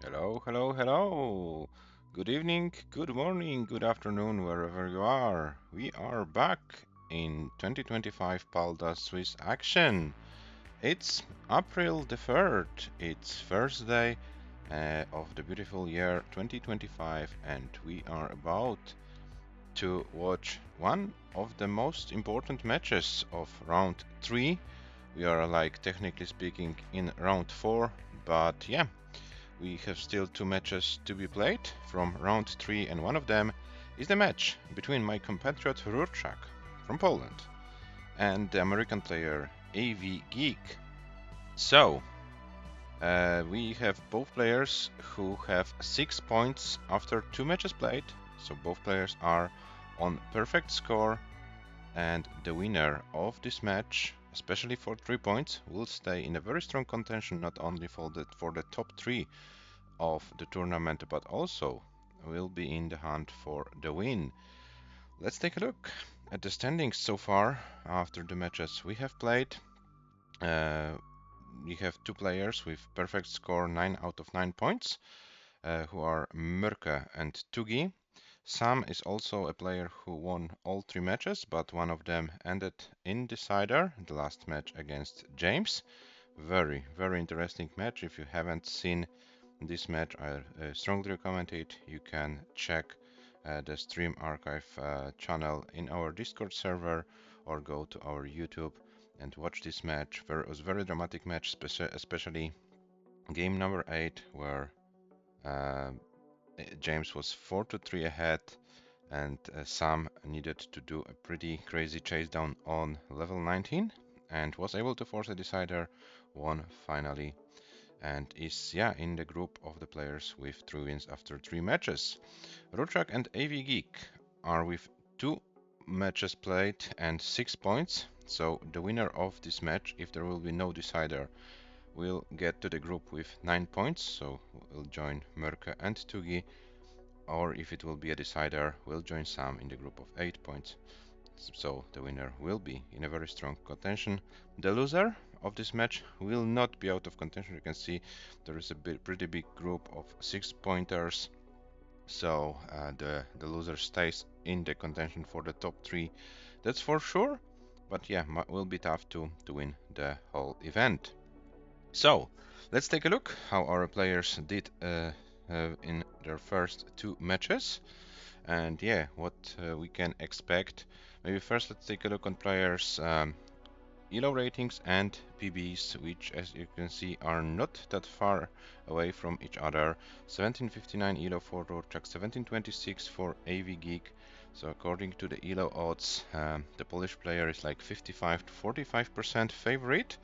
Hello, hello, hello. Good evening, good morning, good afternoon, wherever you are. We are back in 2025 paldastetris action. It's April the 3rd. It's first day of the beautiful year 2025, and we are about to watch one of the most important matches of round 3. We are, like, technically speaking, in round 4, but yeah, we have still two matches to be played from round 3, and one of them is the match between my compatriot RURCZAK from Poland and the American player AVGEEK. So, we have both players who have 6 points after 2 matches played, so both players are on perfect score, and the winner of this match, especially for 3 points, will stay in a very strong contention not only for the top 3 of the tournament, but also will be in the hunt for the win. Let's take a look at the standings so far after the matches we have played. We have two players with perfect score 9 out of 9 points, who are Murke and Tugi. Sam is also a player who won all 3 matches, but one of them ended in decider, the last match against James. Very, very interesting match. If you haven't seen this match, I strongly recommend it. You can check the stream archive channel in our Discord server or go to our YouTube and watch this match. It was a very dramatic match, especially game number 8, where uh, James was 4-3 ahead, and Sam needed to do a pretty crazy chase down on level 19 and was able to force a decider, won finally, and is in the group of the players with 3 wins after 3 matches. RURCZAK and AVGEEK are with 2 matches played and 6 points, so the winner of this match, if there will be no decider, will get to the group with 9 points, so we'll join Murke and Tugi, or if it will be a decider, we'll join Sam in the group of 8 points. So the winner will be in a very strong contention. The loser of this match will not be out of contention. You can see there is a pretty big group of 6-pointers. So the loser stays in the contention for the top 3. That's for sure. But yeah, will be tough to win the whole event. So let's take a look how our players did in their first 2 matches, and yeah, what we can expect. Maybe first let's take a look on players' ELO ratings and PBs, which, as you can see, are not that far away from each other. 1759 ELO for RURCZAK, 1726 for AVGEEK. So according to the ELO odds, the Polish player is like 55 to 45% favorite.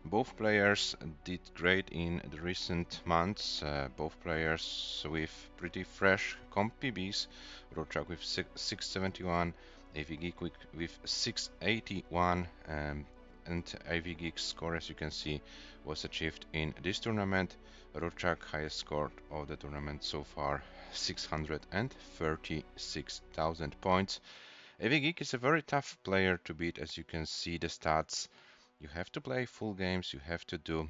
Both players did great in the recent months, both players with pretty fresh comp PBs. RURCZAK with 671, AVGEEK with 681, and AVGEEK's score, as you can see, was achieved in this tournament. RURCZAK highest score of the tournament so far, 636,000 points. AVGEEK is a very tough player to beat, as you can see the stats. You have to play full games, you have to do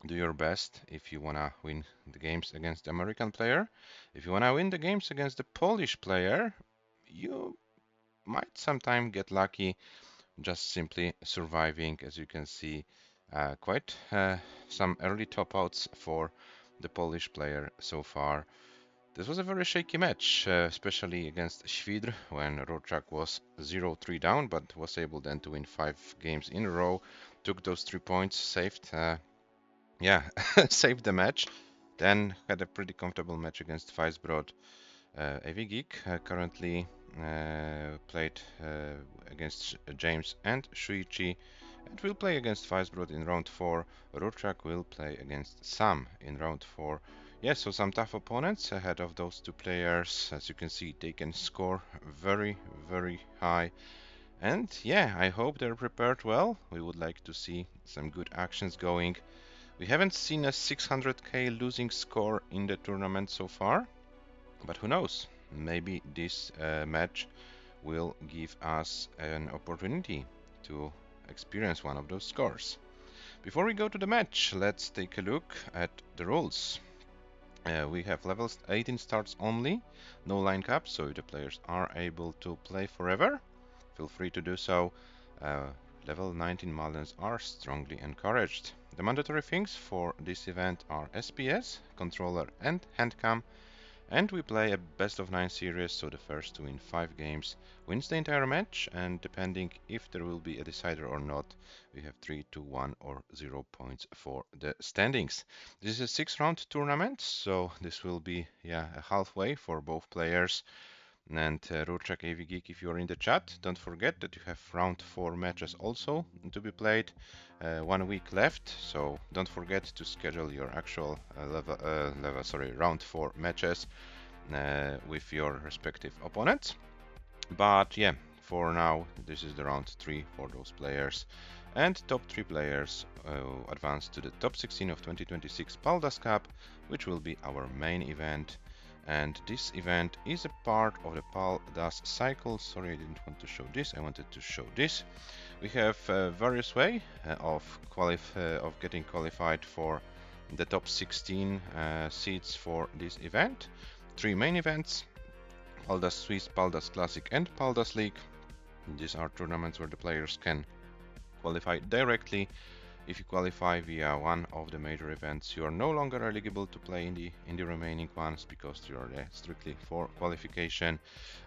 your best if you wanna win the games against the American player. If you wanna win the games against the Polish player, you might sometime get lucky just simply surviving. As you can see, quite some early top outs for the Polish player so far. This was a very shaky match, especially against Świdr, when RURCZAK was 0-3 down, but was able then to win 5 games in a row, took those 3 points, saved, saved the match, then had a pretty comfortable match against Weisbrod. AVGEEK currently played against James and Shuichi, and will play against Weisbrod in round 4. RURCZAK will play against Sam in round 4. Yes, so some tough opponents ahead of those 2 players. As you can see, they can score very, very high. And yeah, I hope they're prepared well. We would like to see some good actions going. We haven't seen a 600k losing score in the tournament so far, but who knows? Maybe this match will give us an opportunity to experience one of those scores. Before we go to the match, let's take a look at the rules. We have levels 18 starts only, no line cap, so if the players are able to play forever, feel free to do so. Level 19 Malians are strongly encouraged. The mandatory things for this event are SPS, controller and handcam, and we play a best of 9 series, so the first to win 5 games wins the entire match, and depending if there will be a decider or not, we have 3, 2, 1 or 0 points for the standings. This is a 6-round tournament, so this will be a halfway for both players. And RURCZAK AVGEEK, if you're in the chat, don't forget that you have round 4 matches also to be played. 1 week left, so don't forget to schedule your actual round 4 matches with your respective opponents. But yeah, for now, this is the round 3 for those players. And top 3 players advance to the top 16 of 2026 Paldas Cup, which will be our main event. And this event is a part of the Paldas cycle. Sorry, I didn't want to show this. I wanted to show this. We have various way of getting qualified for the top 16 seeds for this event. 3 main events: Paldas Swiss, Paldas Classic, and Paldas League. These are tournaments where the players can qualify directly. If you qualify via one of the major events, you are no longer eligible to play in the remaining ones because you are there strictly for qualification.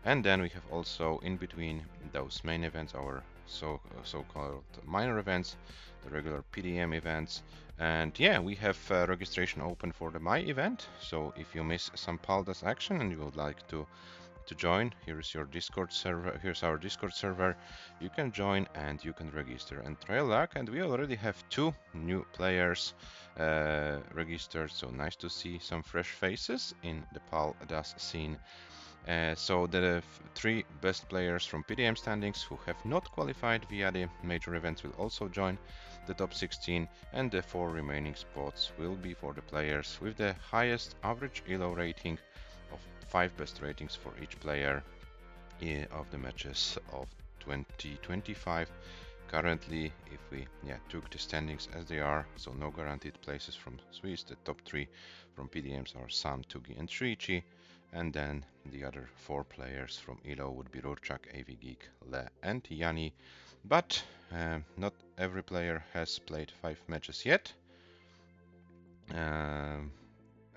And then we have also in between those main events our so-called minor events, the regular PDM events. And yeah, we have registration open for the My event. So if you miss some Paldas action and you would like to join, here's your Discord server. Here's our Discord server. You can join and you can register and try luck. And we already have 2 new players registered, so nice to see some fresh faces in the Paldas scene. So the 3 best players from PDM standings who have not qualified via the major events will also join the top 16, and the 4 remaining spots will be for the players with the highest average ELO rating of 5 best ratings for each player of the matches of 2025. Currently, if we took the standings as they are, so no guaranteed places from Swiss, the top 3 from PDMs are Sam, Tugi and Shriichi, and then the other 4 players from ELO would be RURCZAK, AVGEEK, Le and Yanni. But not every player has played 5 matches yet.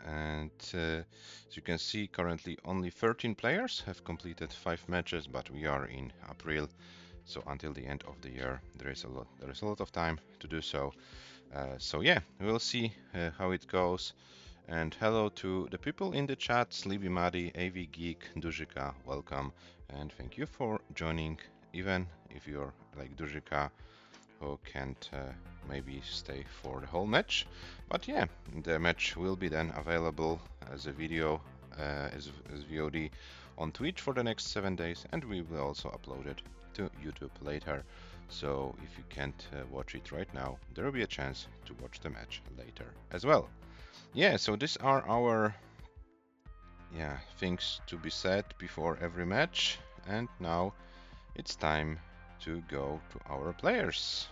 And as you can see, currently only 13 players have completed 5 matches, but we are in April, so until the end of the year there is a lot of time to do so. So yeah, we'll see how it goes. And hello to the people in the chat: Sleepy Muddy, AVGEEK, Duzika, welcome, and thank you for joining, even if you're like Duzika, who can't maybe stay for the whole match. But yeah, the match will be then available as a video, as VOD on Twitch for the next 7 days, and we will also upload it to YouTube later. So if you can't watch it right now, there will be a chance to watch the match later as well. Yeah, so these are our things to be said before every match, and now it's time to go to our players.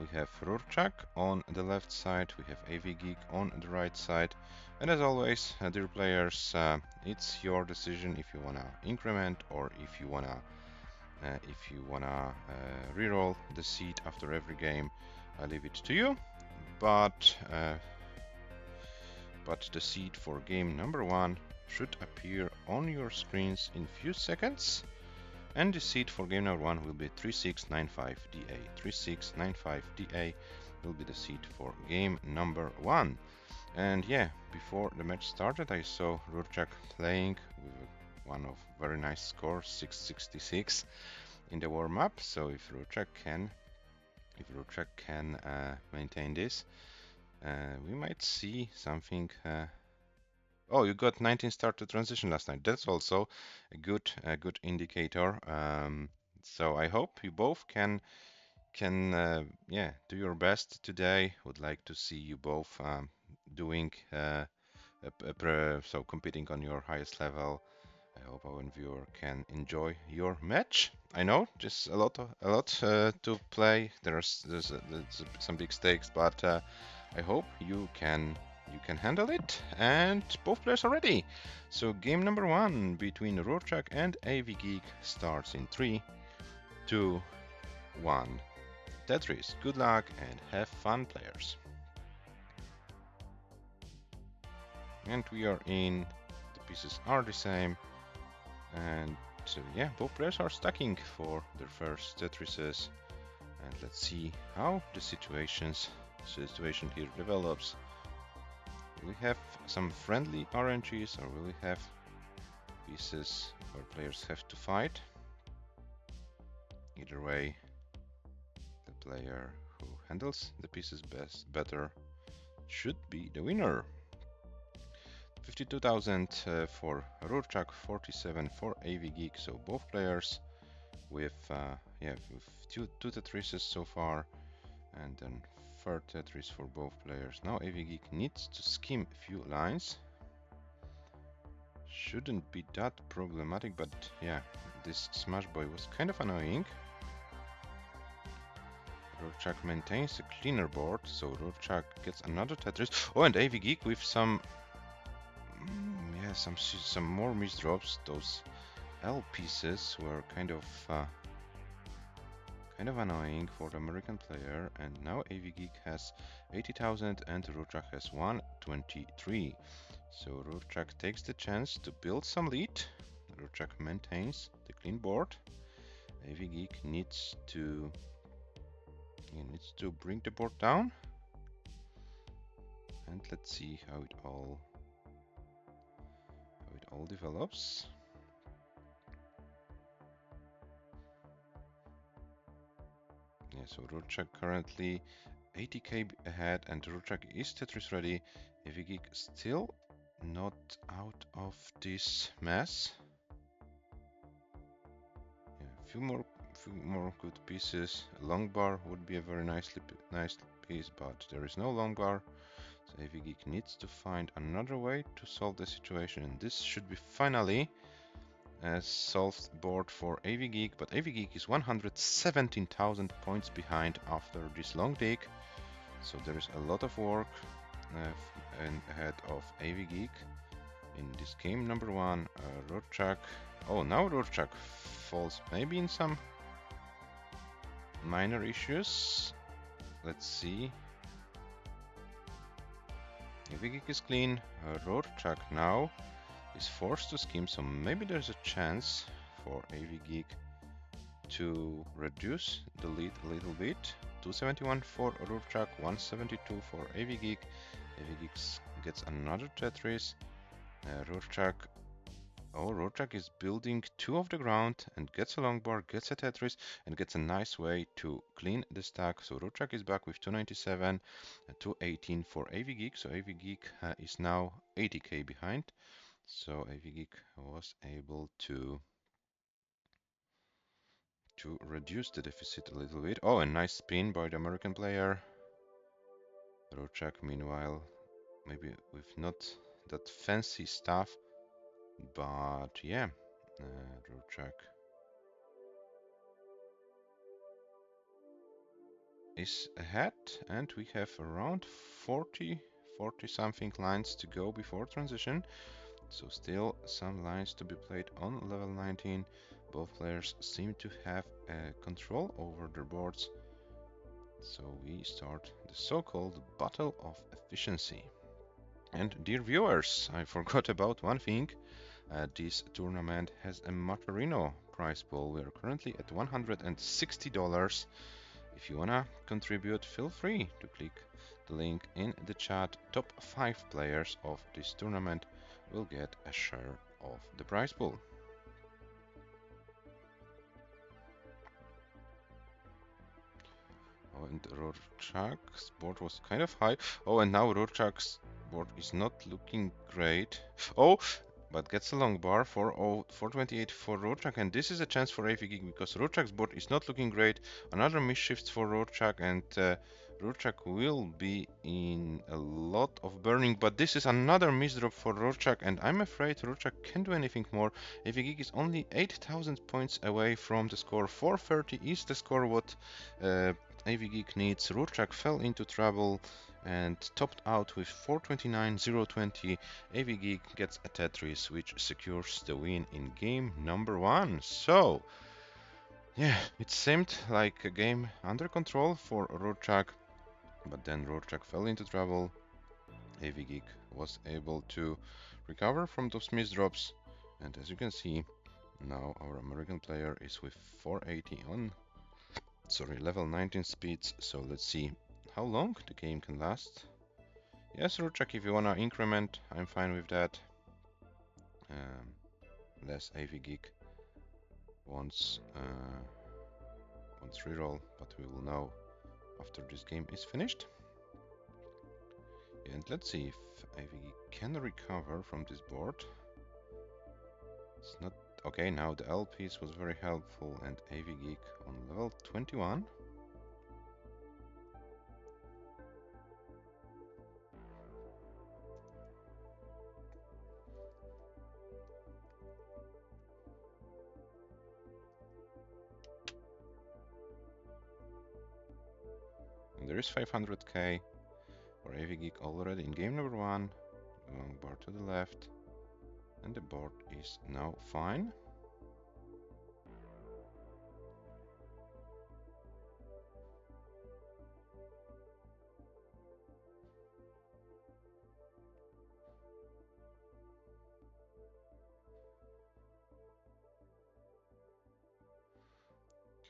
We have RURCZAK on the left side, we have AVGEEK on the right side, and as always, dear players, it's your decision if you wanna increment or if you wanna reroll the seed after every game. I leave it to you, but the seed for game number 1 should appear on your screens in few seconds. And the seed for game number 1 will be 3695DA. 3695DA will be the seed for game number 1. And yeah, before the match started, I saw RURCZAK playing with one of very nice scores, 666 in the warm-up. So if RURCZAK can maintain this, we might see something. Oh, you got 19 start to transition last night. That's also a good indicator. So I hope you both can do your best today. Would like to see you both doing so competing on your highest level. I hope our viewer can enjoy your match. I know just a lot to play. There's some big stakes, but I hope you can you can handle it, and both players are ready. So game number 1 between RURCZAK and AVGEEK starts in 3, 2, 1. Tetris, good luck and have fun, players. And we are in, the pieces are the same, and yeah, both players are stacking for their first Tetrises, and let's see how the situation here develops. Will we have some friendly RNGs, or will we have pieces where players have to fight? Either way, the player who handles the pieces better should be the winner. 52,000 for RURCZAK, 47 for AVGEEK, so both players with two Tetrises so far, and then third Tetris for both players. Now AVGEEK needs to skim a few lines. Shouldn't be that problematic, but yeah, this Smash Boy was kind of annoying. RURCZAK maintains a cleaner board, so RURCZAK gets another Tetris. Oh, and AVGEEK with some some more misdrops. Those L pieces were kind of annoying for the American player, and now AVGEEK has 80,000 and RURCZAK has 123. So RURCZAK takes the chance to build some lead. RURCZAK maintains the clean board. AVGEEK needs to bring the board down, and let's see how it all develops. Yeah, so RURCZAK currently 80k ahead, and RURCZAK is Tetris ready. AVGEEK still not out of this mess. Yeah, a few more good pieces. A long bar would be a very nice piece, but there is no long bar. So AVGEEK needs to find another way to solve the situation, and this should be finally a solved board for AVGEEK, but AVGEEK is 117,000 points behind after this long dig, so there is a lot of work ahead of AVGEEK in this game number 1. RURCZAK. Oh, now RURCZAK falls maybe in some minor issues. Let's see. AVGEEK is clean. RURCZAK now is forced to skim, so maybe there's a chance for AVGEEK to reduce the lead a little bit. 271 for RURCZAK, 172 for AVGEEK. AVGEEK gets another Tetris. RURCZAK is building 2 off the ground and gets a long bar, gets a Tetris, and gets a nice way to clean the stack. So RURCZAK is back with 297 and 218 for AVGEEK. So AVGEEK is now 80k behind. So AVGEEK was able to reduce the deficit a little bit. Oh, a nice spin by the American player. RURCZAK, meanwhile, maybe with not that fancy stuff, but yeah, RURCZAK is ahead, and we have around 40 something lines to go before transition. So still some lines to be played on level 19. Both players seem to have control over their boards. So we start the so-called battle of efficiency. And dear viewers, I forgot about one thing. This tournament has a Matarino prize pool. We are currently at $160. If you wanna contribute, feel free to click the link in the chat. Top 5 players of this tournament will get a share of the prize pool. Oh, and RURCZAK's board was kind of high. Oh, and now RURCZAK's board is not looking great. Oh, but gets a long bar for 428 for RURCZAK, and this is a chance for AVGEEK because RURCZAK's board is not looking great. Another misshifts for RURCZAK, and RURCZAK will be in a lot of burning, but this is another misdrop for RURCZAK, and I'm afraid RURCZAK can't do anything more. AVGEEK is only 8,000 points away from the score. 430 is the score what AVGEEK needs. RURCZAK fell into trouble And topped out with 429 020, AVGEEK gets a Tetris, which secures the win in game number 1. So, yeah, it seemed like a game under control for RURCZAK, but then RURCZAK fell into trouble. AVGEEK was able to recover from those misdrops, and as you can see, now our American player is with 480 on, level 19 speeds. So let's see how long the game can last. Yes, RURCZAK, if you wanna increment, I'm fine with that. Less AVGEEK wants reroll, but we will know after this game is finished. And let's see if AVGEEK can recover from this board. It's not okay. Now the L piece was very helpful, and AVGEEK on level 21. And there is 500k for AVGEEK already in game number 1. Long bar to the left, and the board is now fine.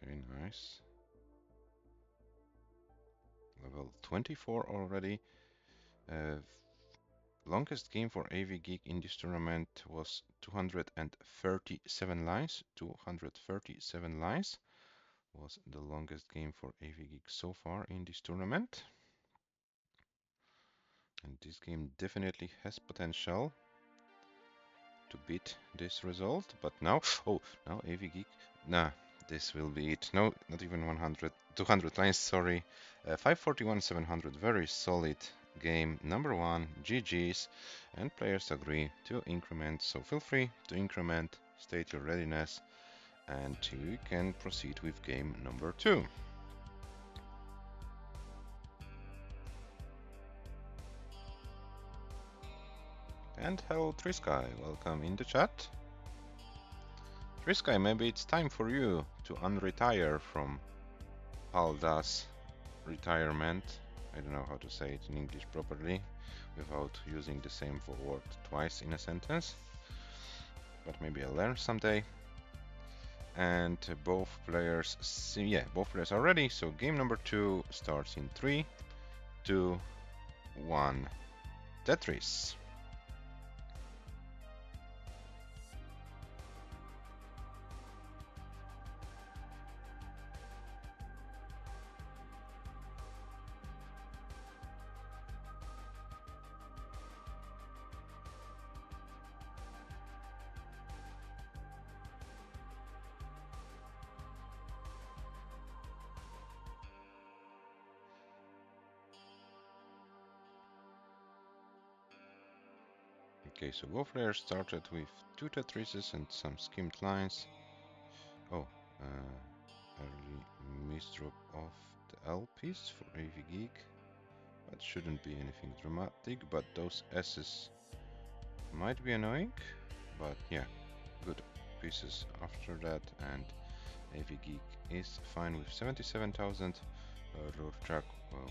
Okay, nice. Level 24 already. Longest game for AVGEEK in this tournament was 237 lines. 237 lines was the longest game for AVGEEK so far in this tournament. And this game definitely has potential to beat this result. But now, now AVGEEK, nah, this will be it. No, not even 200 lines, sorry. 541, 700, very solid game. Number 1, GG's, and players agree to increment. So feel free to increment, state your readiness, and we can proceed with game number 2. And hello Trisky, welcome in the chat. Trisky, maybe it's time for you to unretire from Paldas retirement. I don't know how to say it in English properly without using the same word twice in a sentence, but maybe I'll learn someday. And both players are ready, so game number 2 starts in 3, 2, 1, Tetris. Okay, so both players started with 2 Tetrises and some skimmed lines. Oh, early misdrop of the L piece for AVGEEK. That shouldn't be anything dramatic, but those S's might be annoying. But yeah, good pieces after that, and AVGEEK is fine with 77,000, RURCZAK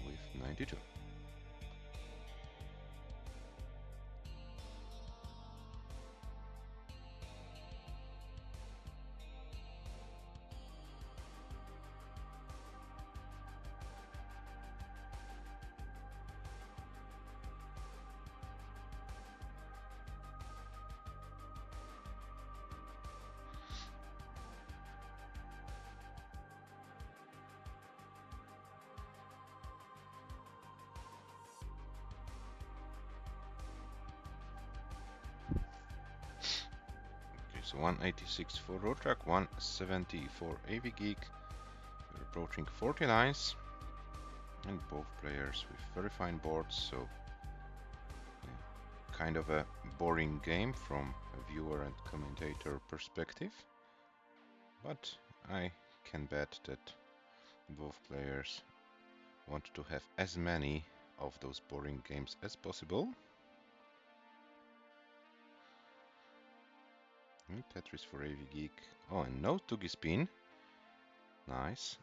with 92. So 186 for RURCZAK, 170 for AVGEEK. We're approaching 40 lines, and both players with very fine boards, so yeah, kind of a boring game from a viewer and commentator perspective. But I can bet that both players want to have as many of those boring games as possible. And Tetris for AVGEEK. Oh, and no Tugi spin. Nice.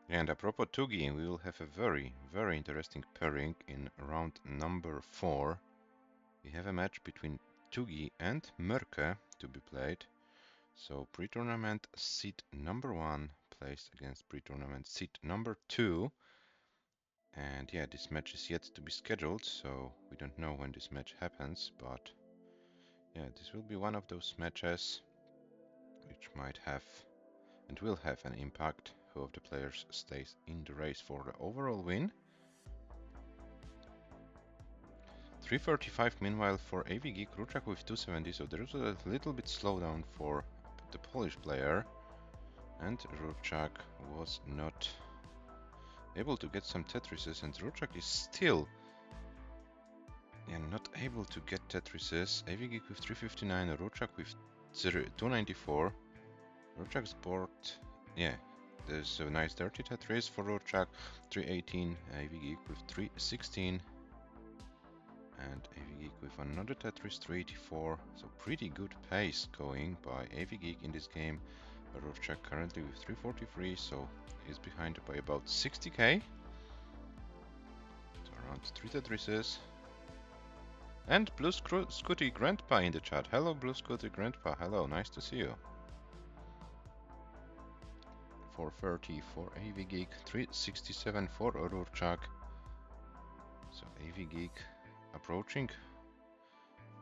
And apropos Tugi, we will have a very, very interesting pairing in round number 4. We have a match between Tugi and Mörke to be played. So pre-tournament seed number 1 plays against pre-tournament seed number 2. And yeah, this match is yet to be scheduled, so we don't know when this match happens, but yeah, this will be one of those matches which might have and will have an impact who of the players stays in the race for the overall win. 3:35 meanwhile for AVGEEK, RURCZAK with 270, so there is a little bit slowdown for the Polish player, and RURCZAK was not able to get some Tetrises, and RURCZAK is still not able to get Tetrises. AVGEEK with 359, RURCZAK with 294. RURCZAK's board, yeah, there's a nice dirty Tetris for RURCZAK, 318, AVGEEK with 316, and AVGEEK with another Tetris, 384, so pretty good pace going by AVGEEK in this game. RURCZAK currently with 343, so is behind by about 60k, so around 3 Tetrises. And Blue Scooty Grandpa in the chat. Hello Blue Scooty Grandpa, hello, nice to see you. 430 for AVGEEK, 367 for RURCZAK. So AVGEEK approaching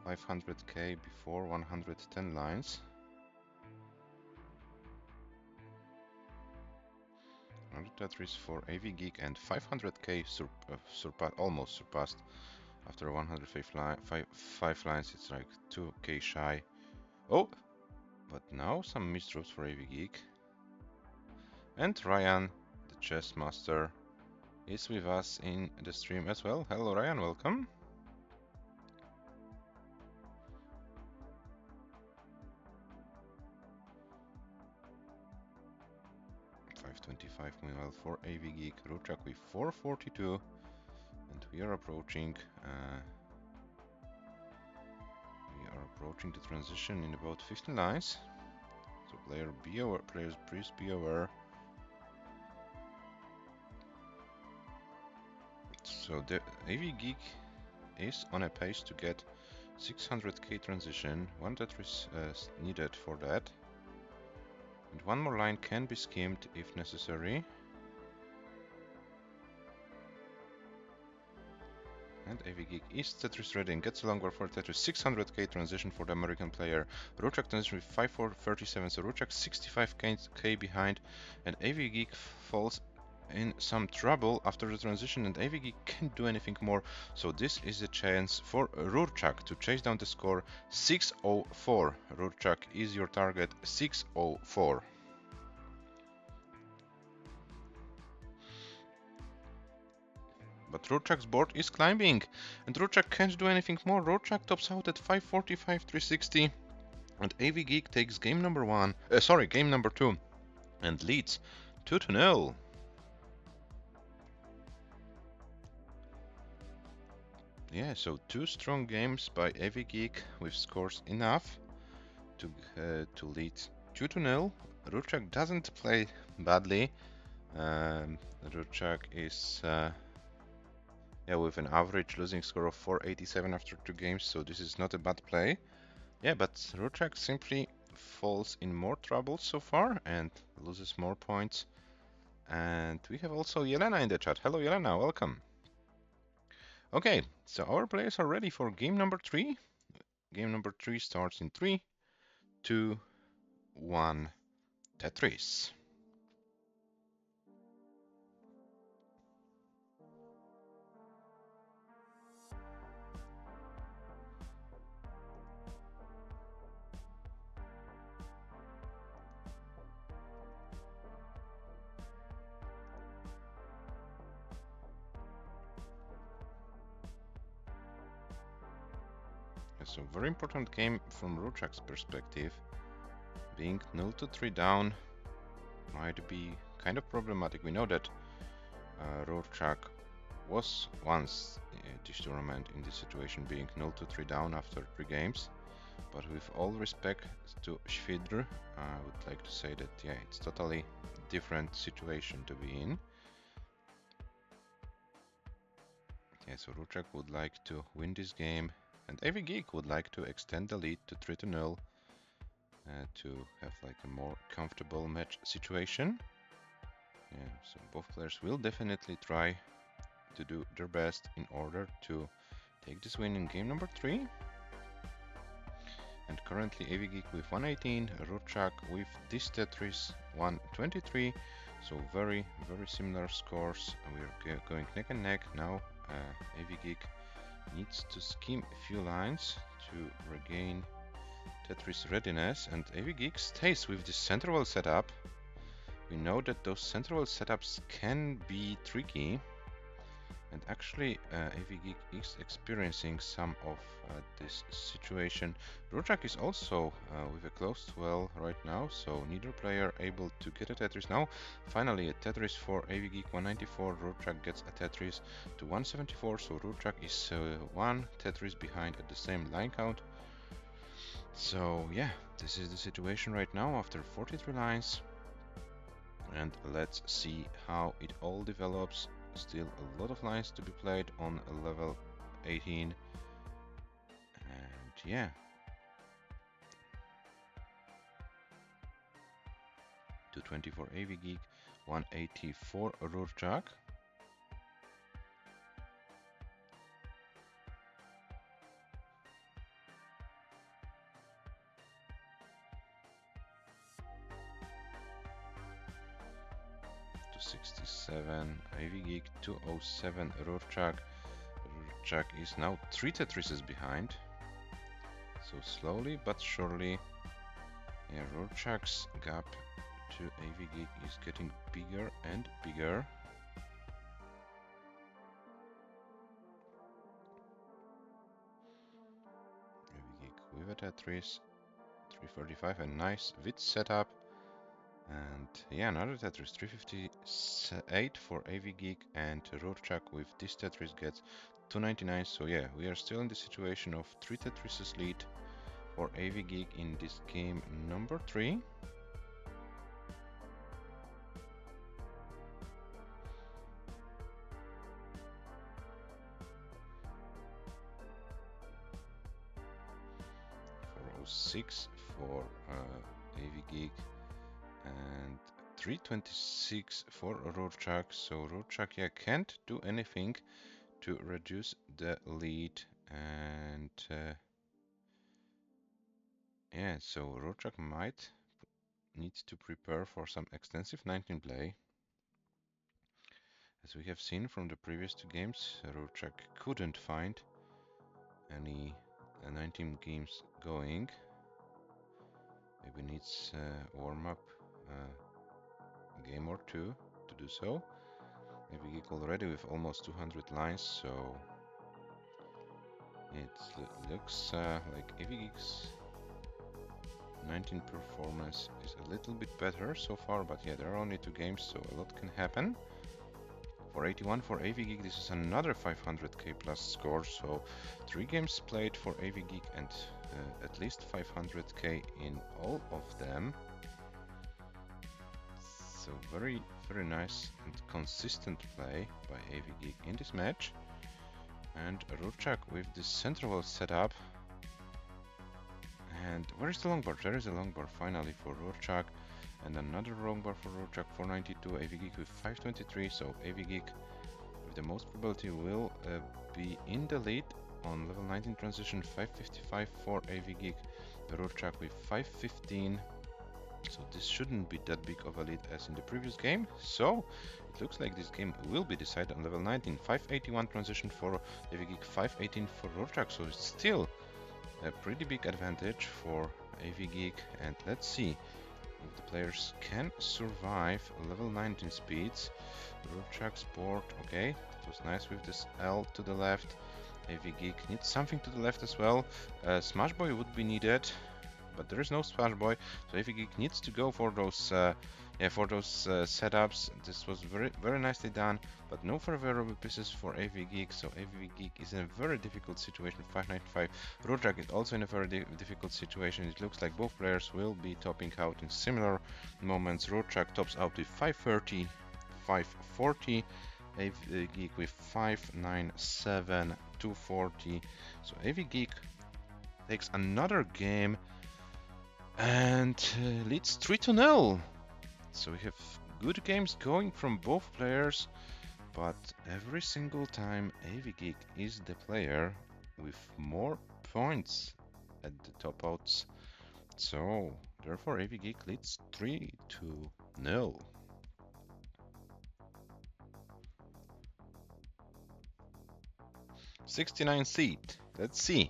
500k before 110 lines. Another Tetris for AVGEEK and 500k almost surpassed. After 105 lines, it's like 2k shy. Oh, but now some misdrops for AVGEEK. And Ryan, the chess master, is with us in the stream as well. Hello Ryan, welcome. .525 meanwhile for AVGEEK, RURCZAK with 442, and we are approaching the transition in about 15 lines. So players please be aware. So the AVGEEK is on a pace to get 600k transition. One Tetris needed for that. And one more line can be skimmed if necessary. And AVGEEK is Tetris ready and gets a long war for Tetris. 600k transition for the American player. RURCZAK transition with 5437, so RURCZAK 65k behind, and AVGEEK falls in some trouble after the transition, and AVGEEK can't do anything more. So this is a chance for RURCZAK to chase down the score. 604. RURCZAK is your target. 604. But RURCZAK's board is climbing, and RURCZAK can't do anything more. RURCZAK tops out at 545, 360, and AVGEEK takes game number 2, and leads 2-0. Yeah, so 2 strong games by AVGEEK with scores enough to lead 2-0. RURCZAK doesn't play badly. RURCZAK is with an average losing score of 487 after 2 games, so this is not a bad play. Yeah, but RURCZAK simply falls in more trouble so far and loses more points. And we have also Yelena in the chat. Hello Yelena, welcome. Okay, so our players are ready for game number 3. Game number 3 starts in 3, 2, 1, Tetris. So very important game from RURCZAK's perspective, being 0-3 down might be kind of problematic. We know that RURCZAK was once this tournament in this situation, being 0-3 down after 3 games. But with all respect to Svidr, I would like to say that yeah, it's totally different situation to be in. Yeah, so RURCZAK would like to win this game, and AVGEEK would like to extend the lead to 3-0 to have like a more comfortable match situation. Yeah, so both players will definitely try to do their best in order to take this win in game number 3. And currently AVGEEK with 118, RURCZAK with this Tetris 123. So very similar scores. We're going neck and neck now. AVGEEK needs to skim a few lines to regain Tetris readiness, and AVGEEK stays with this central setup. We know that those central setups can be tricky, and actually AVGEEK is experiencing some of this situation. RURCZAK is also with a closed well right now, so neither player able to get a Tetris. Now finally a Tetris for AVGEEK 194, RURCZAK gets a Tetris to 174, so RURCZAK is 1 Tetris behind at the same line count. So yeah, this is the situation right now after 43 lines, and let's see how it all develops. Still a lot of lines to be played on level 18, and yeah, 224 AVGEEK, 184 RURCZAK. To 67 AVGEEK, 207 RURCZAK. RURCZAK is now 3 Tetrises behind. So slowly but surely, yeah, RURCZAK's gap to AVGEEK is getting bigger and bigger. AVGEEK with a Tetris, 345, a nice vid setup. And yeah, another Tetris, 358 for AVGEEK, and RURCZAK with this Tetris gets 299. So yeah, we are still in the situation of 3 Tetrises lead for AVGEEK in this game number 3. .406 for AVGEEK and 326 for RURCZAK. So RURCZAK, yeah, can't do anything to reduce the lead, and yeah, so RURCZAK might need to prepare for some extensive 19 play. As we have seen from the previous 2 games, RURCZAK couldn't find any 19 games going. Maybe needs warm-up game or 2 to do so. AVGEEK already with almost 200 lines, so it looks like AVGEEK's 19 performance is a little bit better so far, but yeah, there are only 2 games, so a lot can happen. 481 for AVGEEK, this is another 500k plus score, so 3 games played for AVGEEK and at least 500k in all of them. So very nice and consistent play by AVGEEK in this match. And RURCZAK with this central setup. And where is the long bar? There is a long bar finally for RURCZAK. And another long bar for RURCZAK, 492, AVGEEK with 523. So AVGEEK with the most probability will be in the lead on level 19 transition. 555 for AVGEEK, RURCZAK with 515. So this shouldn't be that big of a lead as in the previous game. So it looks like this game will be decided on level 19. 581 transition for AVGEEK, 518 for RURCZAK. So it's still a pretty big advantage for AVGEEK. And let's see if the players can survive level 19 speeds. RURCZAK's board, okay, it was nice with this L to the left. AVGEEK needs something to the left as well. Smash Boy would be needed. but there is no Splash Boy, so AVGEEK needs to go for those setups. This was very nicely done, but no favorable pieces for AVGEEK, so AVGEEK is in a very difficult situation. 595. RURCZAK is also in a very difficult situation. It looks like both players will be topping out in similar moments. RURCZAK tops out with 530, 540. AVGEEK with 597, 240. So AVGEEK takes another game and leads 3-0. So we have good games going from both players, but every single time AVGEEK is the player with more points at the top outs. So therefore AVGEEK leads 3-0. '69 seed. Let's see.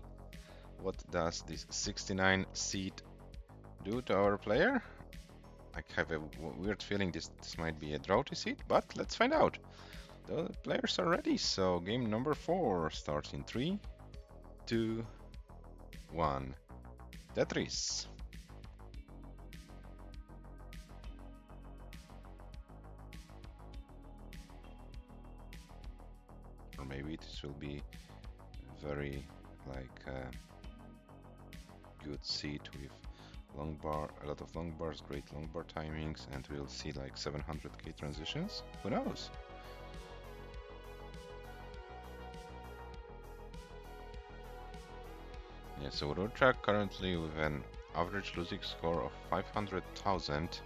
What does this 69 seed do to our player? I have a weird feeling this might be a droughty seed, but let's find out. The players are ready, so game number 4 starts in 3, 2, 1. Tetris. Or maybe this will be very like good seed with long bar, a lot of long bars, great long bar timings, and we'll see like 700k transitions. Who knows? Yeah, so RURCZAK currently with an average losing score of 500,000.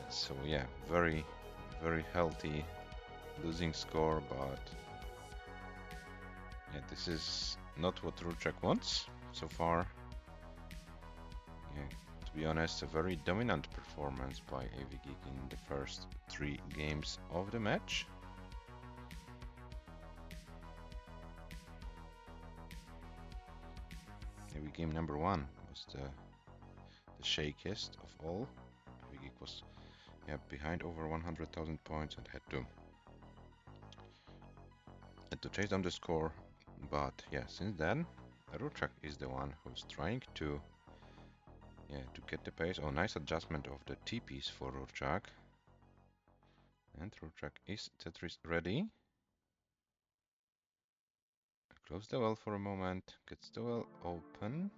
So yeah, very healthy losing score, but yeah, this is not what RURCZAK wants so far. Yeah, to be honest, a very dominant performance by AVGEEK in the first 3 games of the match. Maybe game number 1 was the shakiest of all. AVGEEK was behind over 100,000 points and had to chase down the score. But yeah, since then, RURCZAK is the one who's trying to get the pace. Oh, nice adjustment of the TPs for RURCZAK. And RURCZAK is Tetris ready. Close the well for a moment, gets the well open.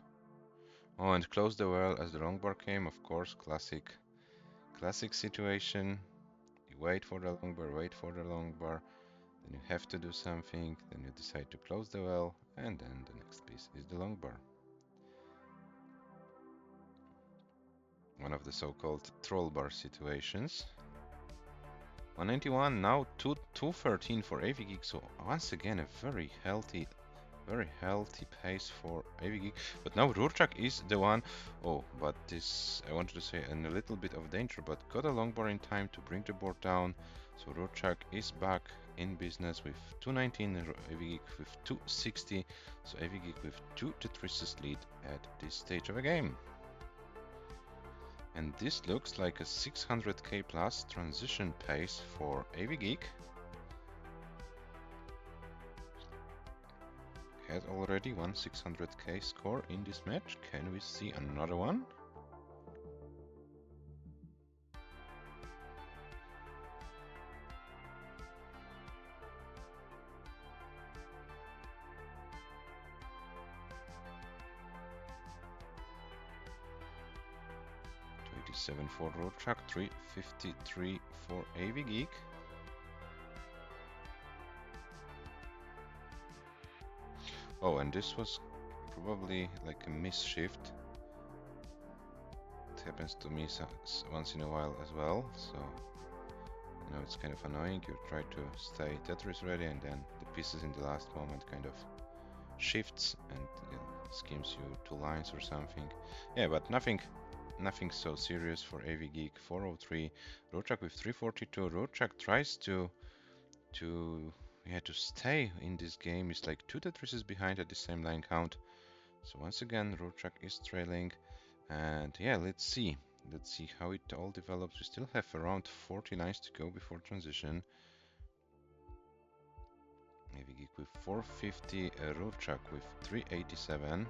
Oh, and close the well as the long bar came, of course, classic situation. You wait for the long bar, then you have to do something, then you decide to close the well, and then the next piece is the long bar. One of the so-called troll bar situations. 191, now 213 for AVGEEK, so once again a very healthy pace for AVGEEK. But now RURCZAK is the one. Oh, but this, I wanted to say, in a little bit of danger, but got a long bar in time to bring the board down. So RURCZAK is back in business with 219, AVGEEK with 260. So AVGEEK with 2 Tetrises lead at this stage of a game. And this looks like a 600k plus transition pace for AVGEEK. Had already one 600k score in this match. Can we see another one? $287 for RURCZAK, 353 for AVGEEK. Oh, and this was probably like a miss shift. It happens to me once in a while as well, so you know it's kind of annoying. You try to stay Tetris ready, and then the pieces in the last moment kind of shifts and skims you 2 lines or something. Yeah, but nothing so serious for AVGEEK. 403, RURCZAK with 342. RURCZAK tries to stay in this game. It's like 2 Tetrises behind at the same line count. So once again, RURCZAK is trailing, and yeah, let's see how it all develops. We still have around 40 lines to go before transition. AVGEEK with 450, RURCZAK with 387.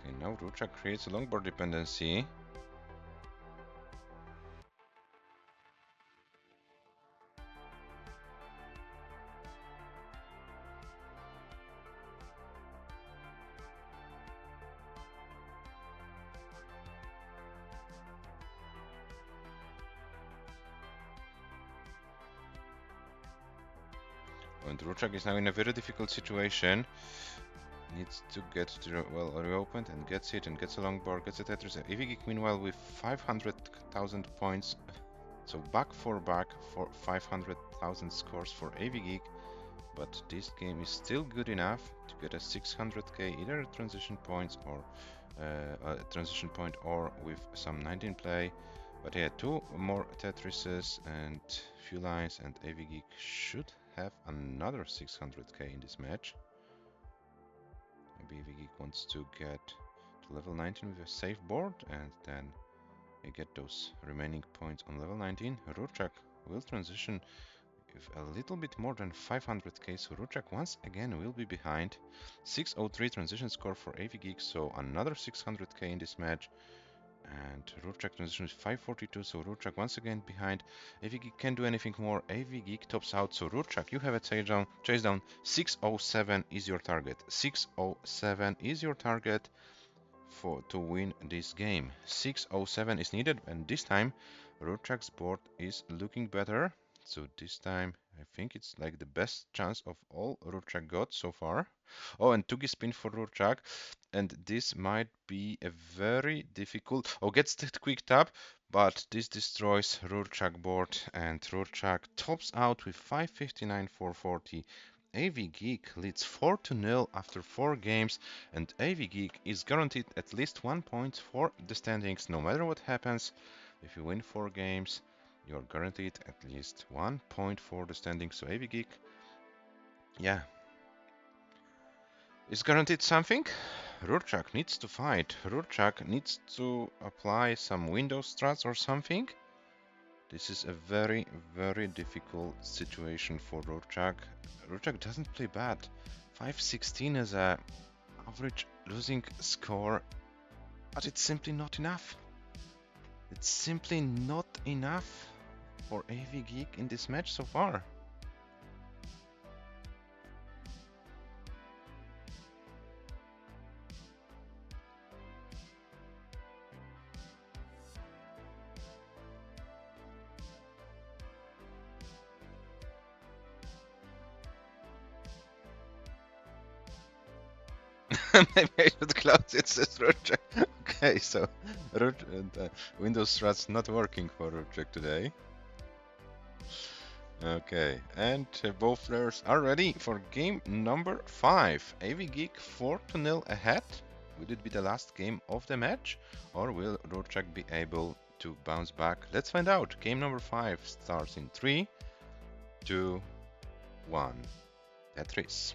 Okay, now RURCZAK creates a longboard dependency. And RURCZAK is now in a very difficult situation. Needs to get to well reopened and gets it and gets a longboard, gets a Tetris. AVGEEK meanwhile with 500,000 points. So back for 500,000 scores for AVGEEK. But this game is still good enough to get a 600k either transition points or a transition point or with some 19 play. But yeah, 2 more Tetrises and few lines, and AVGEEK should have another 600k in this match. Maybe AVGEEK wants to get to level 19 with a safe board, and then we get those remaining points on level 19. RURCZAK will transition with a little bit more than 500k, so RURCZAK once again will be behind. 603 transition score for AVGEEK, so another 600k in this match. And RURCZAK transition is 542, so RURCZAK once again behind. AVGEEK can't do anything more. AVGEEK tops out, so RURCZAK, you have a chase down. 607 is your target. 607 is your target to win this game. 607 is needed, and this time RURCZAK's board is looking better. So this time I think it's like the best chance of all RURCZAK got so far. Oh, and Tugi spin for RURCZAK, and this might be a very difficult. Oh, gets the quick tap, but this destroys RURCZAK board, and RURCZAK tops out with 559 440. AVGEEK leads 4-0 after 4 games, and AVGEEK is guaranteed at least 1 point for the standings. No matter what happens, if you win 4 games, you're guaranteed at least 1 point for the standings. So AVGEEK, yeah, is guaranteed something. RURCZAK needs to fight. RURCZAK needs to apply some Windows strats or something. This is a very, very difficult situation for RURCZAK. RURCZAK doesn't play bad. 516 is a average losing score, but it's simply not enough. It's simply not enough for AVGEEK in this match so far. Maybe I should close it, says RURCZAK. Okay, so Windows strats not working for RURCZAK today. Okay, and both players are ready for game number 5. AVGEEK 4-0 ahead. Will it be the last game of the match, or will RURCZAK be able to bounce back? Let's find out. Game number 5 starts in 3, 2, 1. Tetris.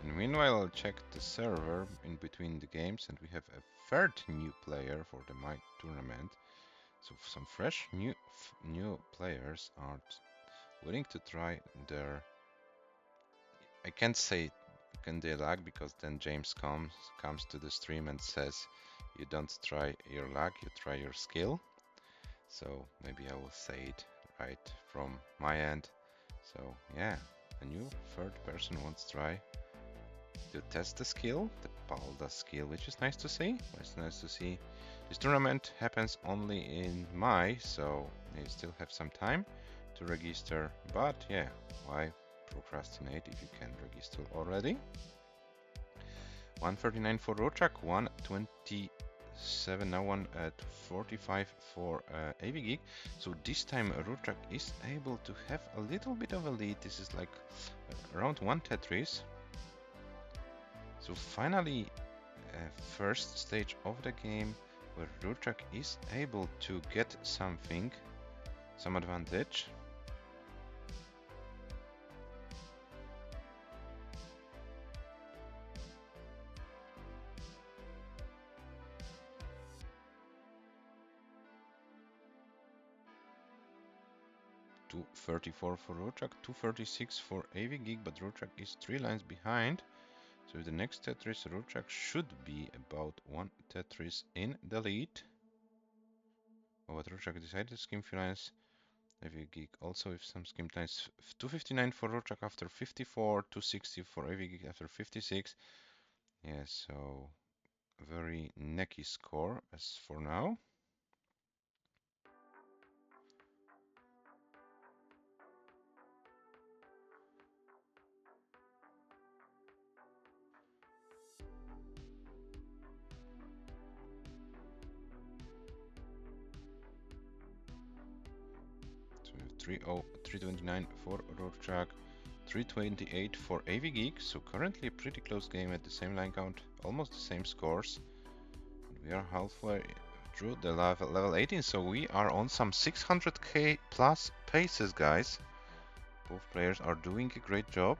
And meanwhile, I'll check the server in between the games, and we have a third new player for the My tournament. So some fresh new players are willing to try their. I can't say can they lag, because then James comes to the stream and says you don't try your lag, you try your skill. So maybe I will say it right from my end. So yeah, a new third person wants to try to test the skill, the Palda skill, which is nice to see. It's nice to see. This tournament happens only in May, so you still have some time to register. But yeah, why procrastinate if you can register already? 139 for RURCZAK, 127 7, now one at 45 for AVGEEK. So this time RURCZAK is able to have a little bit of a lead. This is like around 1 Tetris. So finally, first stage of the game where RURCZAK is able to get something, some advantage. $234 for RURCZAK, 236 for AVGEEK, but RURCZAK is 3 lines behind. So the next Tetris, RURCZAK should be about 1 Tetris in the lead. Oh, but RURCZAK decided to skim few lines. AVGEEK also with some skimmed lines. 259 for RURCZAK after 54, 260 for AVGEEK after 56. Yeah, so very necky score as for now. So 329 for RURCZAK, 328 for AVGEEK. So currently a pretty close game at the same line count, almost the same scores. We are halfway through the level 18, so we are on some 600k plus paces, guys. Both players are doing a great job.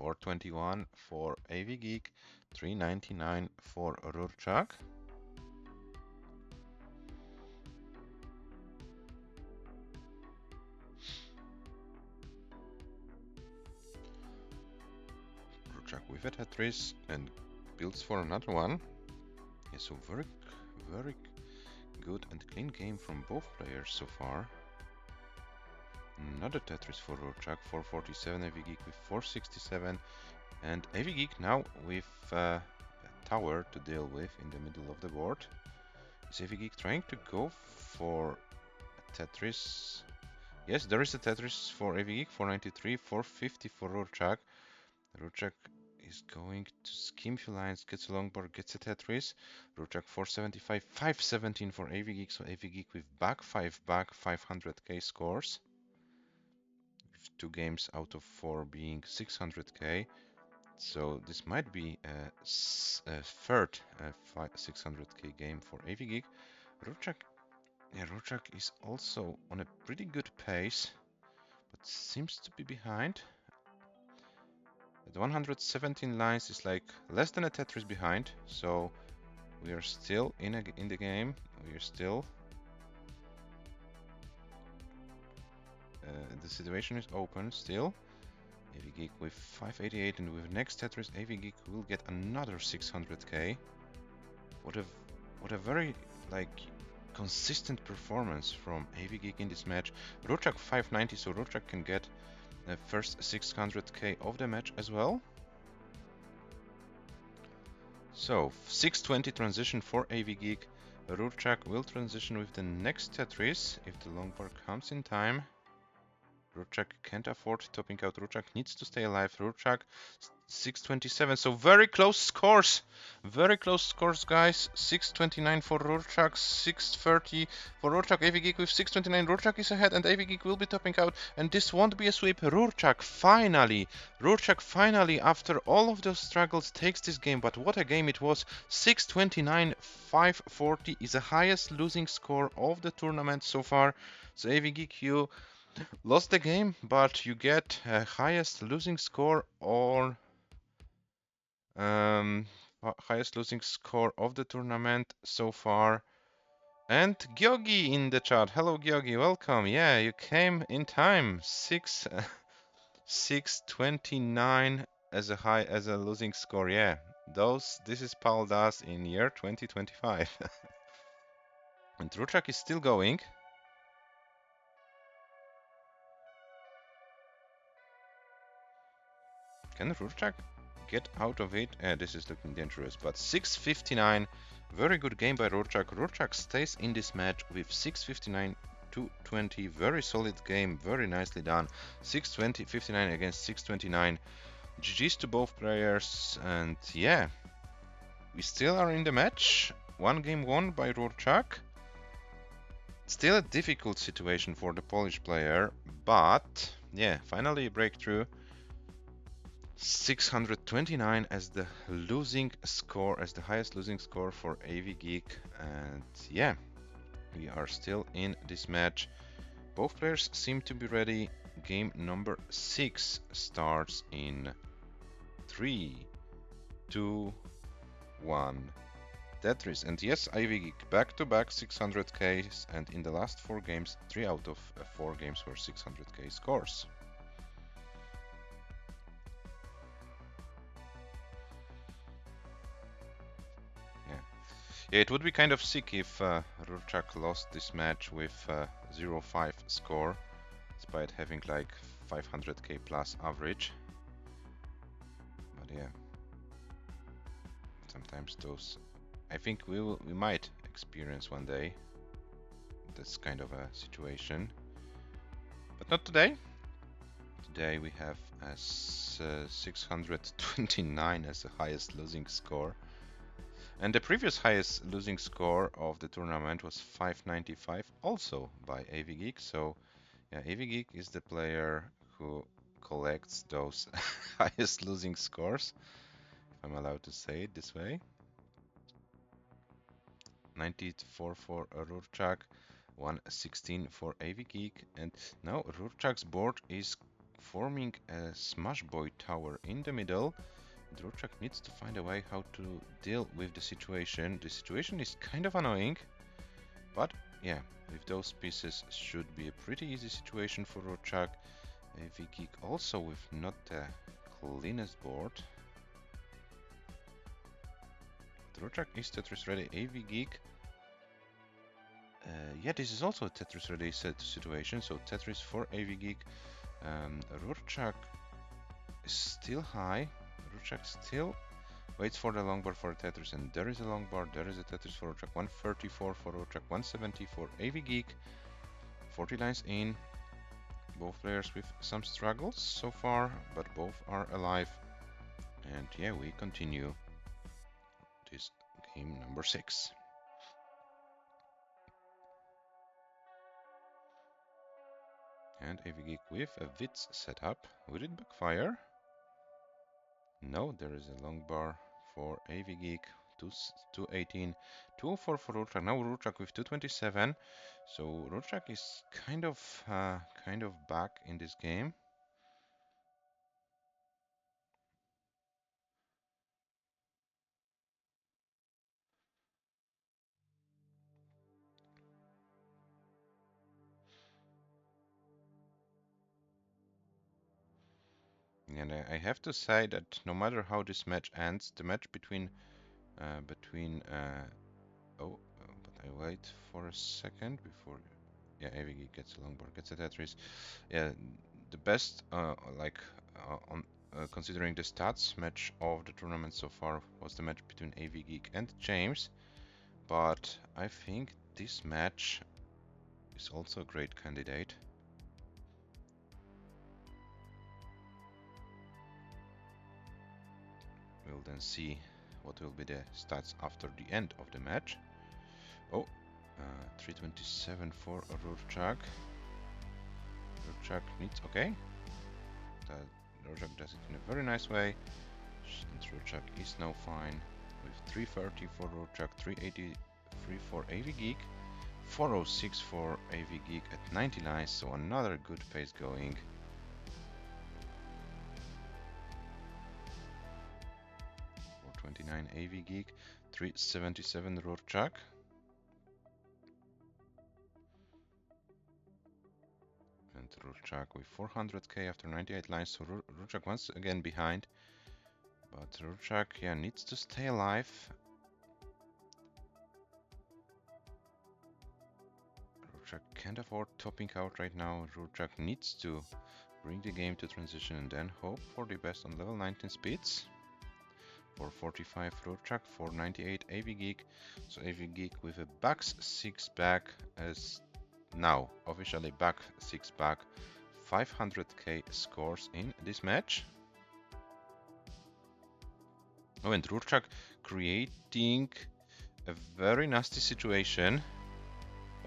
$421 for AVGEEK, $399 for RURCZAK. RURCZAK with a Tetris and builds for another one. Yeah, so very good and clean game from both players so far. Another Tetris for RURCZAK, 447, AVGEEK with 467, and AVGEEK now with a tower to deal with in the middle of the board. Is AVGEEK trying to go for a Tetris? Yes, there is a Tetris for AVGEEK, 493, 450 for RURCZAK. RURCZAK is going to skim few lines, gets a long board, gets a Tetris. RURCZAK 475, 517 for AVGEEK, so AVGEEK with back 500k scores. With 2 games out of 4 being 600k. So this might be a third 600k game for AVGEEK. RURCZAK is also on a pretty good pace, but seems to be behind. At 117 lines is like less than a Tetris behind, so we are still in the game. We are still the situation is open still. AVGEEK with 588, and with next Tetris, AVGEEK will get another 600k. What a very like consistent performance from AVGEEK in this match. RURCZAK 590, so RURCZAK can get the first 600k of the match as well. So 620 transition for AVGEEK. RURCZAK will transition with the next Tetris if the long bar comes in time. RURCZAK can't afford topping out. RURCZAK needs to stay alive. RURCZAK 627. So very close scores. Very close scores, guys. 629 for RURCZAK, 630 for RURCZAK. AVGEEK with 629. RURCZAK is ahead and AVGEEK will be topping out. And this won't be a sweep. RURCZAK finally, after all of those struggles, takes this game. But what a game it was. 629, 540 is the highest losing score of the tournament so far. So AVGEEK, you lost the game, but you get highest losing score or highest losing score of the tournament so far. And Gyogi in the chat. Hello, Gyogi. Welcome. Yeah, you came in time. 629 as a losing score. Yeah, this is Paldas in year 2025. And RURCZAK is still going. Can RURCZAK get out of it. This is looking dangerous, but 659. Very good game by RURCZAK. RURCZAK stays in this match with 659 to 20. Very solid game, very nicely done. 620, 59 against 629. GG's to both players, and yeah, we still are in the match. One game won by RURCZAK. Still a difficult situation for the Polish player, but yeah, finally a breakthrough. 629 as the losing score, as the highest losing score for AVGEEK, and yeah, we are still in this match. Both players seem to be ready. Game number 6 starts in 3, 2, 1. Tetris. And yes, AVGEEK back-to-back 600Ks, and in the last 4 games, 3 out of 4 games were 600K scores. Yeah, it would be kind of sick if RURCZAK lost this match with 0-5 score, despite having like 500k plus average. But yeah, sometimes those, I think we might experience one day this kind of a situation, but not today. Today we have as 629 as the highest losing score. And the previous highest losing score of the tournament was 595, also by AVGEEK. So, yeah, AVGEEK is the player who collects those highest losing scores, if I'm allowed to say it this way. 94 for RURCZAK, 116 for AVGEEK, and now RURCZAK's board is forming a Smash Boy tower in the middle. RURCZAK needs to find a way how to deal with the situation. The situation is kind of annoying, but yeah, with those pieces should be a pretty easy situation for RURCZAK. AVGEEK also with not the cleanest board. RURCZAK is Tetris ready. AVGEEK, yeah, this is also a Tetris ready situation, so Tetris for AVGEEK. RURCZAK is still high. RURCZAK still waits for the long bar for Tetris, and there is a long bar, there is a Tetris for RURCZAK. 134 for RURCZAK, 170 for AVGEEK. 40 lines in. Both players with some struggles so far, but both are alive. And yeah, we continue this game number 6. And AVGEEK with a Witz setup. Will it backfire? No, there is a long bar for AVGEEK. 218, 204 for RURCZAK. Now RURCZAK with 227. So RURCZAK is kind of back in this game. And I have to say that no matter how this match ends, the match between but I wait for a second before, yeah, AVGEEK gets a long bar, gets a Tetris. Yeah, the best considering the stats match of the tournament so far was the match between AVGEEK and James, but I think this match is also a great candidate. We'll then see what will be the stats after the end of the match. Oh, 327 for RURCZAK. RURCZAK needs, okay. RURCZAK does it in a very nice way. And RURCZAK is now fine with 330 for RURCZAK, 383 for AVGEEK, 406 for AVGEEK at 90 lines, so another good pace going. 429 AVGEEK, 377 RURCZAK. And RURCZAK with 400k after 98 lines, so RURCZAK once again behind. But RURCZAK, yeah, needs to stay alive. RURCZAK can't afford topping out right now. RURCZAK needs to bring the game to transition and then hope for the best on level 19 speeds. 445 RURCZAK, 498 AVGEEK. So AVGEEK with a back 6 back as now officially back 6 back, 500k scores in this match. Oh, and RURCZAK creating a very nasty situation.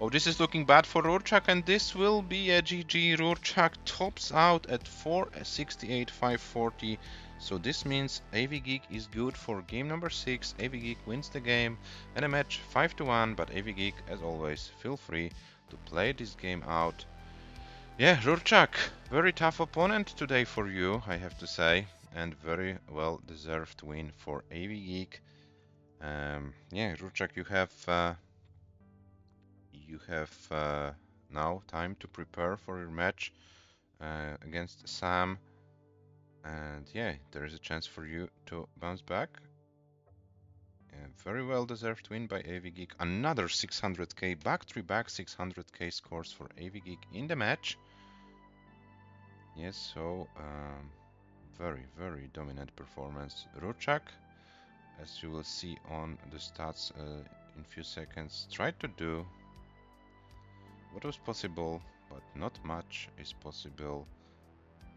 Oh, this is looking bad for RURCZAK, and this will be a GG. RURCZAK tops out at 468, 540. So this means AVGEEK is good for game number 6. AVGEEK wins the game and a match 5-1. But AVGEEK, as always, feel free to play this game out. Yeah, RURCZAK, very tough opponent today for you, I have to say, and very well deserved win for AVGEEK. Yeah, RURCZAK, you have now time to prepare for your match against Sam, and yeah, there is a chance for you to bounce back. Very well deserved win by AVGEEK. Another 600k back 600k scores for AVGEEK in the match. Yes, so very dominant performance. RURCZAK, as you will see on the stats in few seconds, tried to do what was possible, but not much is possible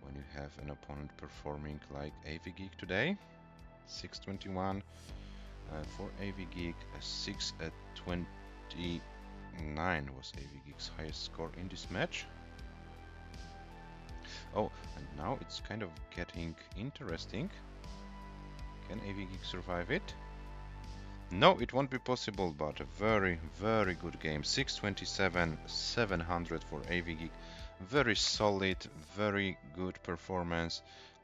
when you have an opponent performing like AVGEEK today. 621 for AVGEEK, 629 was AVGEEK's highest score in this match. Oh, and now it's kind of getting interesting. Can AVGEEK survive it? No, it won't be possible, but a very good game. 627, 700 for AVGEEK. Very solid, very good performance.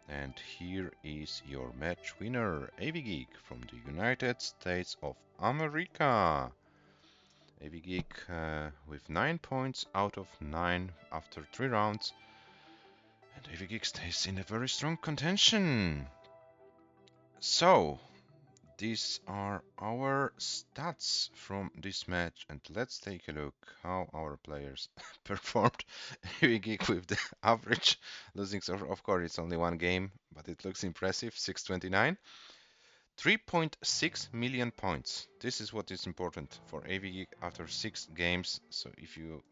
And here is your match winner, AVGEEK from the United States of America. AVGEEK with 9 points out of 9 after 3 rounds. And AVGEEK stays in a very strong contention. So, these are our stats from this match, and let's take a look how our players performed. AVGEEK with the average losing, of course it's only one game, but it looks impressive. 629, 3.6 million points. This is what is important for AVGEEK after 6 games. So if you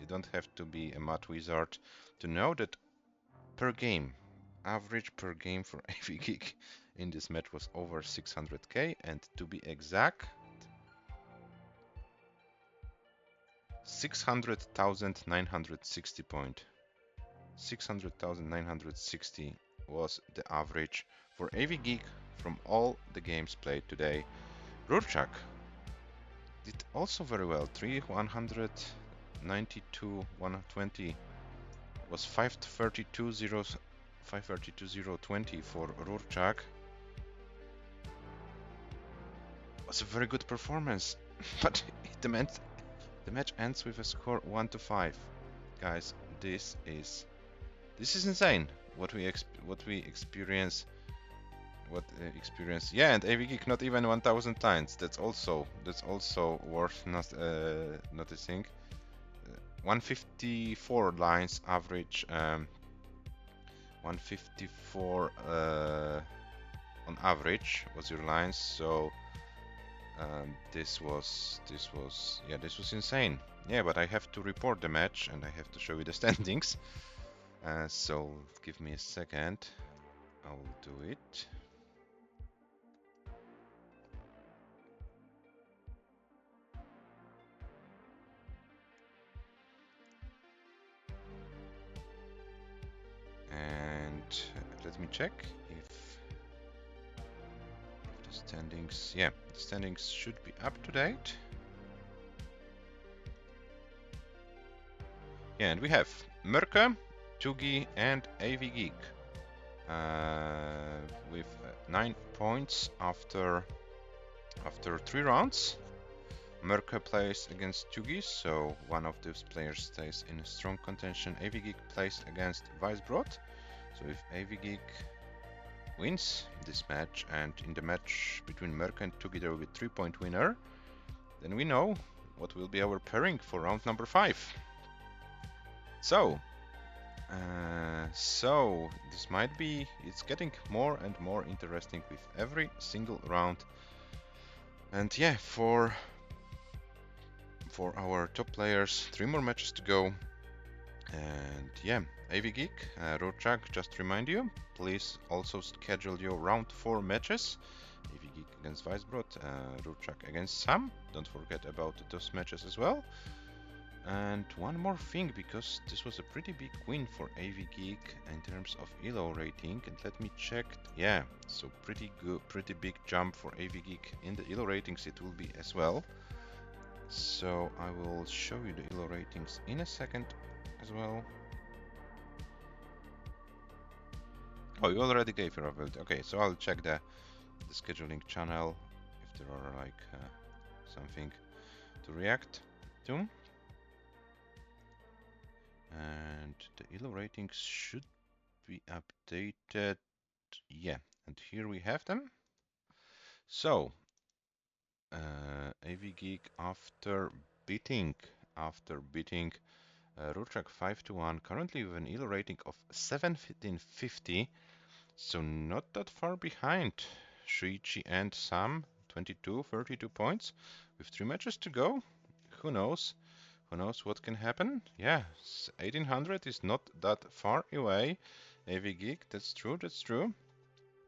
don't have to be a math wizard to know that per game, average per game for AVGEEK in this match was over 600k, and to be exact, 600,960 point. 600,960 was the average for AVGEEK from all the games played today. RURCZAK did also very well. 192, 120 was 532,020 for RURCZAK. Was a very good performance, but the match ends with a score 1-5. Guys, this is insane. What we experience. Yeah, and AVGEEK not even 1,000 lines. That's also worth noticing. 154 lines average. 154 on average was your lines. So this was insane. Yeah, but I have to report the match and I have to show you the standings. So give me a second. I will do it. And let me check if the standings, the standings should be up to date. Yeah, and we have Mörke, Tugi, and AVGEEK with 9 points after 3 rounds. Mörke plays against Tugi, so one of those players stays in a strong contention. AVGEEK plays against Weisbrot, so if AVGEEK wins this match, and in the match between Mörke and Tugi there will be 3-point winner, then we know what will be our pairing for round number 5. So, So this might be, it's getting more and more interesting with every single round. And yeah, for our top players, 3 more matches to go. And yeah, AVGEEK, RURCZAK, just remind you, please also schedule your round 4 matches. AVGEEK against Weisbrot, RURCZAK against Sam. Don't forget about those matches as well. And one more thing, because this was a pretty big win for AVGEEK in terms of ELO rating, and let me check. Yeah, so pretty good, pretty big jump for AVGEEK in the ELO ratings it will be as well. So I will show you the ELO ratings in a second as well. Oh, you already gave your availability. Okay, so I'll check the scheduling channel if there are like something to react to. And the ELO ratings should be updated. Yeah, and here we have them. So AVGEEK after beating RURCZAK 5-1, currently with an ELO rating of 1750, so not that far behind Shuichi and Sam, 22, 32 points, with 3 matches to go. Who knows? Who knows what can happen? Yeah, 1800 is not that far away. AVGEEK, that's true, that's true.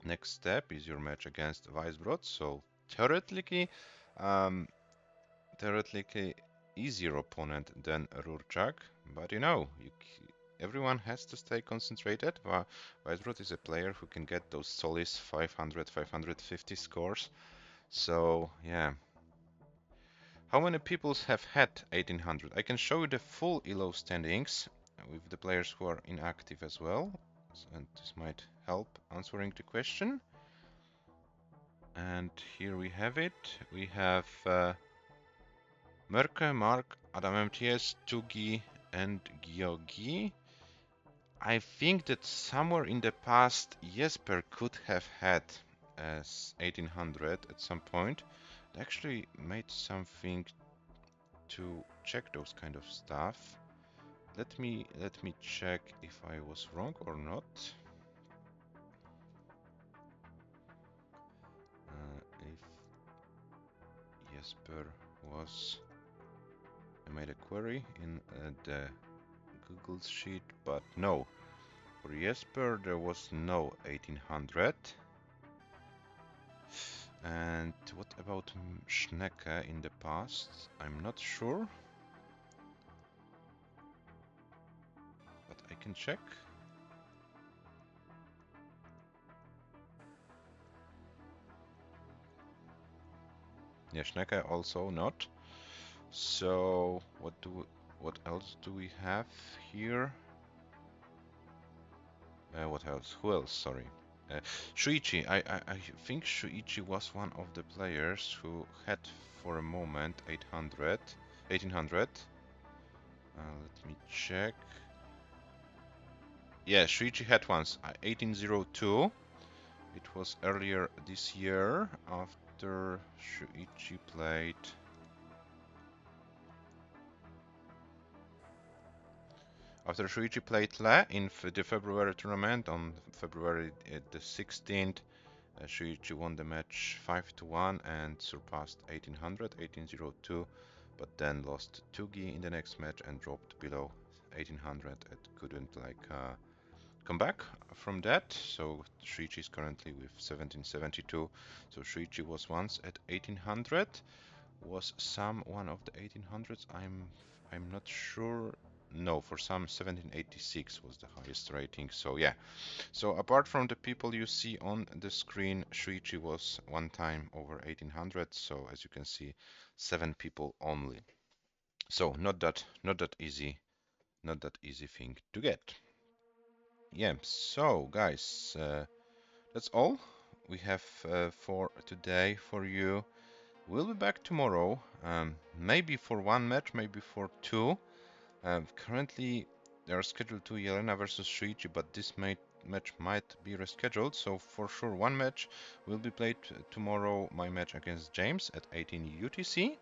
Next step is your match against Weisbrot, so theoretically easier opponent than RURCZAK, but you know, everyone has to stay concentrated. Weisbrot is a player who can get those solis 500, 550 scores, so yeah. How many people have had 1800? I can show you the full ELO standings with the players who are inactive as well, and this might help answering the question. And here we have it. We have Mörke, Mark, Adam MTS, Tugi, and Georgi. I think that somewhere in the past, Jesper could have had as 1800 at some point. I actually made something to check those kind of stuff. Let me check if I was wrong or not. If Jesper was, I made a query in the Google sheet, but no. For Jesper there was no 1800. And what about Schnecke in the past? I'm not sure, but I can check. Yeah, Schnecke also not. So what else do we have here? What else? Who else? Sorry. Shuichi. I think Shuichi was one of the players who had for a moment 800, 1800. Let me check. Yeah, Shuichi had once 1802. It was earlier this year after Shuichi played. After Shuichi played Le in the February tournament on February the 16th, Shuichi won the match 5-1 and surpassed 1800, 1802, but then lost to Tugi in the next match and dropped below 1800 and couldn't come back from that. So Shuichi is currently with 1772. So Shuichi was once at 1800. Was Sam one of the 1800s? I'm not sure. No, for some 1786 was the highest rating. So yeah. So apart from the people you see on the screen, Shuichi was one time over 1800. So as you can see, 7 people only. So not that easy thing to get. Yeah. So guys, that's all we have for today for you. We'll be back tomorrow, maybe for 1 match, maybe for 2. Currently, there are scheduled 2 Yelena versus Shuichi, but this match might be rescheduled, so for sure 1 match will be played tomorrow, my match against James at 18 UTC,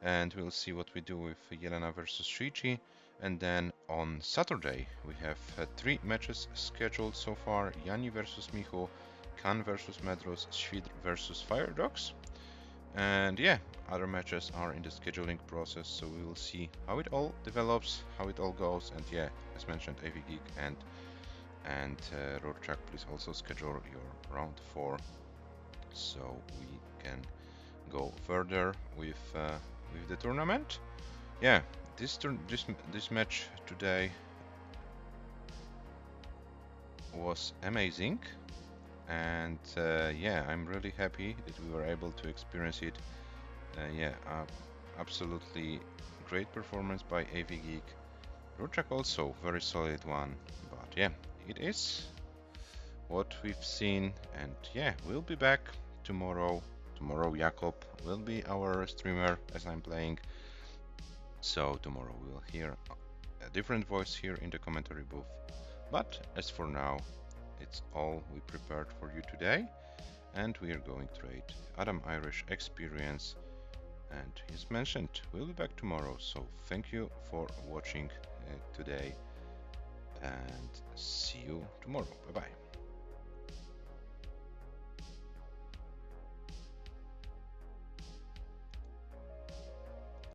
and we'll see what we do with Yelena versus Shuichi. And then on Saturday we have 3 matches scheduled so far: Yanni versus Micho, Khan versus Medros, Svidr versus Fire Dogs. And yeah, other matches are in the scheduling process, so we will see how it all develops, how it all goes. And yeah, as mentioned, AVGEEK and RURCZAK, please also schedule your round 4 so we can go further with the tournament. Yeah, this match today was amazing, and yeah, I'm really happy that we were able to experience it. Yeah, absolutely great performance by AVGEEK. RURCZAK also very solid one, but yeah, it is what we've seen, and yeah, we'll be back tomorrow. Tomorrow Jakob will be our streamer as I'm playing, so tomorrow we'll hear a different voice here in the commentary booth. But as for now, it's all we prepared for you today, and we are going trade Adam Irish experience, and he's mentioned we'll be back tomorrow. So thank you for watching today, and see you tomorrow. Bye bye.